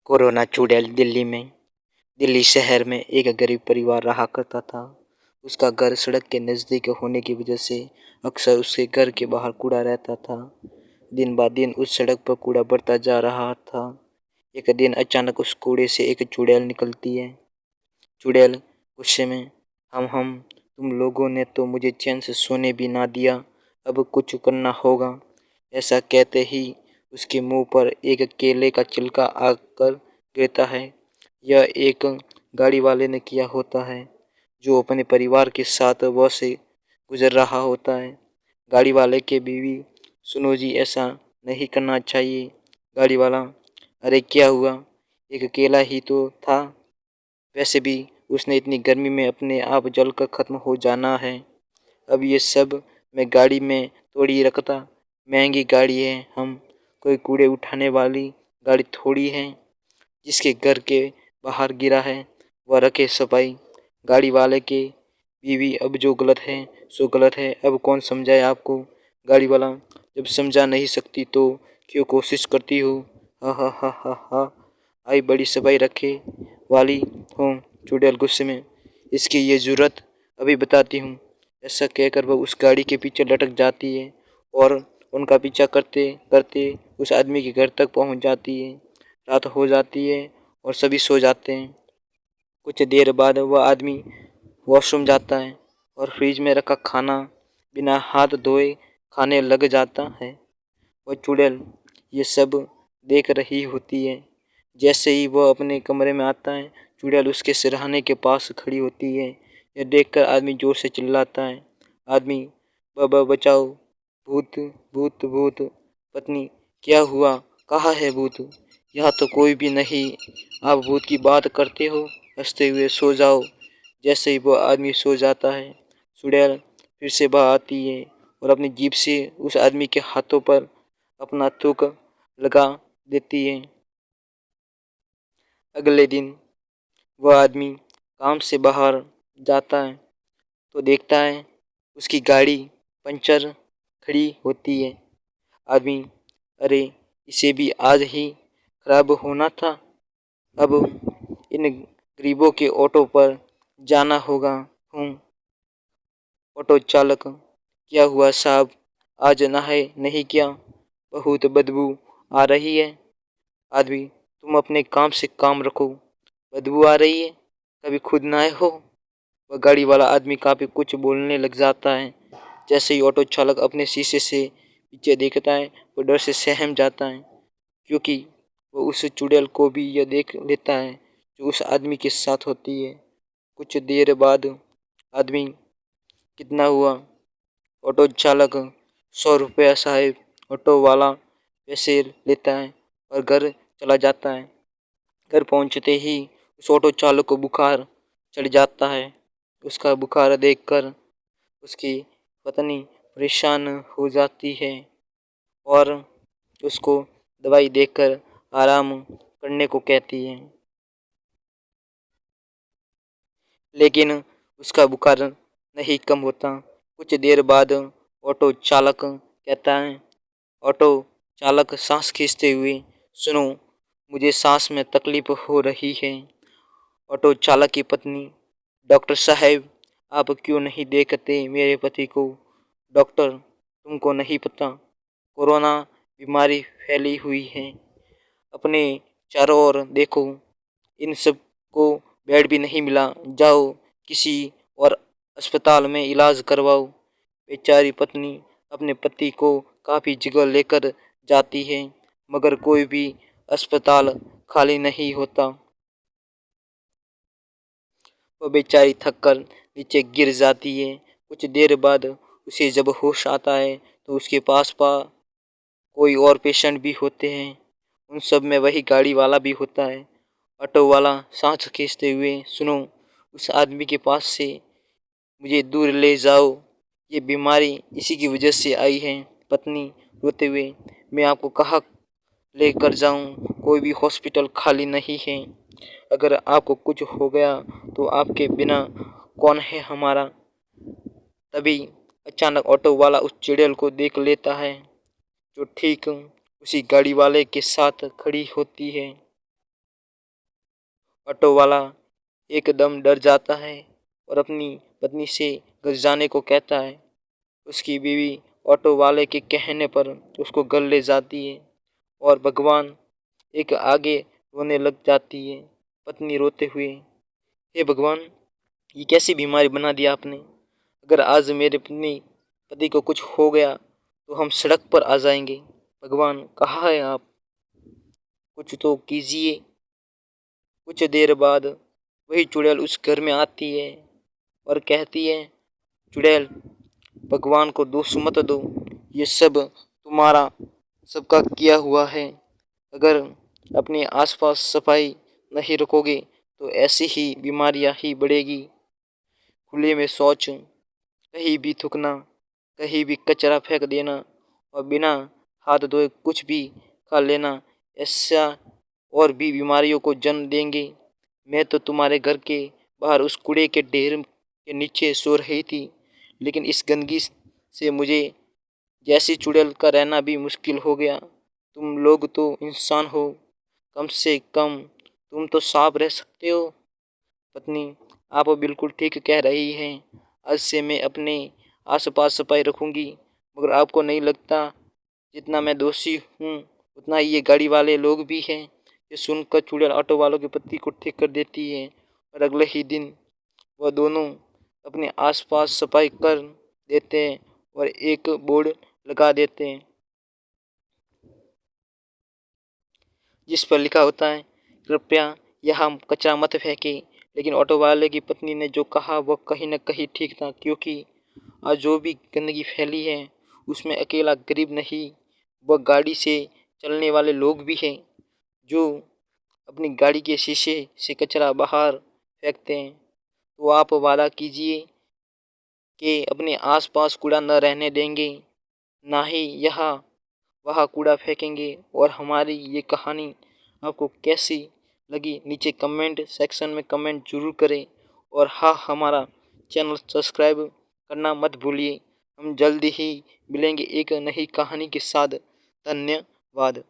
Corona चुड़ैल दिल्ली शहर में एक गरीब परिवार रहा करता था। उसका घर सड़क के नज़दीक होने की वजह से अक्सर उसके घर के बाहर कूड़ा रहता था। दिन ब दिन उस सड़क पर कूड़ा बढ़ता जा रहा था। एक दिन अचानक उस कूड़े से एक चुड़ैल निकलती है। चुड़ैल गुस्से में, हम तुम लोगों ने तो मुझे चैन से सोने भी ना दिया, अब कुछ करना होगा। ऐसा कहते ही उसके मुंह पर एक केले का छिलका आकर गिरता है। यह एक गाड़ी वाले ने किया होता है, जो अपने परिवार के साथ वह से गुजर रहा होता है। गाड़ी वाले के बीवी, सुनो जी, ऐसा नहीं करना चाहिए। गाड़ी वाला, अरे क्या हुआ, एक केला ही तो था, वैसे भी उसने इतनी गर्मी में अपने आप जलकर खत्म हो जाना है। अब ये सब मैं गाड़ी में थोड़ी रखता, महंगी गाड़ी है, हम कोई कूड़े उठाने वाली गाड़ी थोड़ी है। जिसके घर के बाहर गिरा है वह रखे सफाई। गाड़ी वाले के बीवी, अब जो गलत है सो गलत है, अब कौन समझाए आपको। गाड़ी वाला, जब समझा नहीं सकती तो क्यों कोशिश करती हो। हा हा हा हा हा, आई बड़ी सफाई रखे वाली हूँ। चुड़ैल गुस्से में, इसकी ये जरूरत अभी बताती हूँ। ऐसा कहकर वह उस गाड़ी के पीछे लटक जाती है और उनका पीछा करते करते उस आदमी के घर तक पहुँच जाती है। रात हो जाती है और सभी सो जाते हैं। कुछ देर बाद वह आदमी वॉशरूम जाता है और फ्रिज में रखा खाना बिना हाथ धोए खाने लग जाता है। वह चुड़ैल ये सब देख रही होती है। जैसे ही वह अपने कमरे में आता है, चुड़ैल उसके सिरहाने के पास खड़ी होती है। यह देखकर आदमी जोर से चिल्लाता है, आदमी, बाबा बचाओ, भूत भूत भूत। पत्नी, क्या हुआ, कहाँ है भूत, यहाँ तो कोई भी नहीं, आप भूत की बात करते हो, हंसते हुए सो जाओ। जैसे ही वह आदमी सो जाता है, चुड़ैल फिर से बाहर आती है और अपनी जीभ से उस आदमी के हाथों पर अपना थूक लगा देती है। अगले दिन वह आदमी काम से बाहर जाता है तो देखता है उसकी गाड़ी पंचर खड़ी होती है। आदमी, अरे इसे भी आज ही खराब होना था, अब इन गरीबों के ऑटो पर जाना होगा। हूँ ऑटो चालक, क्या हुआ साहब, आज नहाए नहीं क्या, बहुत बदबू आ रही है। आदमी, तुम अपने काम से काम रखो, बदबू आ रही है, कभी खुद नहाए हो। वह गाड़ी वाला आदमी काफी कुछ बोलने लग जाता है। जैसे ही ऑटो चालक अपने शीशे से पीछे देखता है, वो डर से सहम जाता है, क्योंकि वो उस चुड़ैल को भी यह देख लेता है जो उस आदमी के साथ होती है। कुछ देर बाद आदमी, कितना हुआ। ऑटो चालक, 100 रुपया साहब। ऑटो वाला पैसे लेता है और घर चला जाता है। घर पहुंचते ही उस ऑटो चालक को बुखार चढ़ जाता है। उसका बुखार देखकर उसकी पत्नी परेशान हो जाती है और उसको दवाई देकर आराम करने को कहती है। लेकिन उसका बुखार नहीं कम होता। कुछ देर बाद ऑटो चालक कहता है, ऑटो चालक सांस खींचते हुए, सुनो, मुझे सांस में तकलीफ हो रही है। ऑटो चालक की पत्नी, डॉक्टर साहब, आप क्यों नहीं देखते मेरे पति को। डॉक्टर, तुमको नहीं पता, कोरोना बीमारी फैली हुई है, अपने चारों ओर देखो, इन सब को बेड भी नहीं मिला, जाओ किसी और अस्पताल में इलाज करवाओ। बेचारी पत्नी अपने पति को काफी जगह लेकर जाती है, मगर कोई भी अस्पताल खाली नहीं होता। वो बेचारी थककर नीचे गिर जाती है। कुछ देर बाद उसे जब होश आता है तो उसके पास कोई और पेशेंट भी होते हैं। उन सब में वही गाड़ी वाला भी होता है। ऑटो वाला सांस खींचते हुए, सुनो, उस आदमी के पास से मुझे दूर ले जाओ, ये बीमारी इसी की वजह से आई है। पत्नी रोते हुए, मैं आपको कहाँ लेकर जाऊं, कोई भी हॉस्पिटल खाली नहीं है, अगर आपको कुछ हो गया तो आपके बिना कौन है हमारा। तभी अचानक ऑटो वाला उस चुड़ैल को देख लेता है जो ठीक उसी गाड़ी वाले के साथ खड़ी होती है। ऑटो वाला एकदम डर जाता है और अपनी पत्नी से घर जाने को कहता है। उसकी बीवी ऑटो वाले के कहने पर उसको घर ले जाती है और भगवान एक आगे रोने लग जाती है। पत्नी रोते हुए, हे भगवान, ये कैसी बीमारी बना दिया आपने। अगर आज मेरे पति को कुछ हो गया तो हम सड़क पर आ जाएंगे। भगवान, कहाँ है आप, कुछ तो कीजिए। कुछ देर बाद वही चुड़ैल उस घर में आती है और कहती है, चुड़ैल, भगवान को दोष मत दो, ये सब तुम्हारा सबका किया हुआ है। अगर अपने आसपास सफाई नहीं रखोगे तो ऐसी ही बीमारियां ही बढ़ेगी। खुले में शौच, कहीं भी थूकना, कहीं भी कचरा फेंक देना और बिना हाथ धोए कुछ भी खा लेना, ऐसा और भी बीमारियों को जन्म देंगे। मैं तो तुम्हारे घर के बाहर उस कूड़े के ढेर के नीचे सो रही थी, लेकिन इस गंदगी से मुझे जैसी चुड़ैल का रहना भी मुश्किल हो गया। तुम लोग तो इंसान हो, कम से कम तुम तो साफ रह सकते हो। पत्नी, आप बिल्कुल ठीक कह रही हैं। आज से मैं अपने आसपास सफाई रखूंगी। मगर आपको नहीं लगता जितना मैं दोषी हूँ उतना ही ये गाड़ी वाले लोग भी हैं। ये सुनकर चुड़ैल ऑटो वालों की पत्नी को ठीक कर देती है और अगले ही दिन वह दोनों अपने आसपास सफाई कर देते हैं और एक बोर्ड लगा देते हैं जिस पर लिखा होता है, कृपया यहाँ कचरा मत फेंकें। लेकिन ऑटो वाले की पत्नी ने जो कहा वह कहीं न कहीं ठीक था, क्योंकि आज जो भी गंदगी फैली है उसमें अकेला गरीब नहीं, वह गाड़ी से चलने वाले लोग भी हैं जो अपनी गाड़ी के शीशे से कचरा बाहर फेंकते हैं। तो आप वादा कीजिए कि अपने आसपास कूड़ा न रहने देंगे, ना ही यहाँ वहाँ कूड़ा फेंकेंगे। और हमारी ये कहानी आपको कैसी लगी नीचे कमेंट सेक्शन में कमेंट जरूर करें। और हाँ, हमारा चैनल सब्सक्राइब करना मत भूलिए। हम जल्दी ही मिलेंगे एक नई कहानी के साथ। धन्यवाद।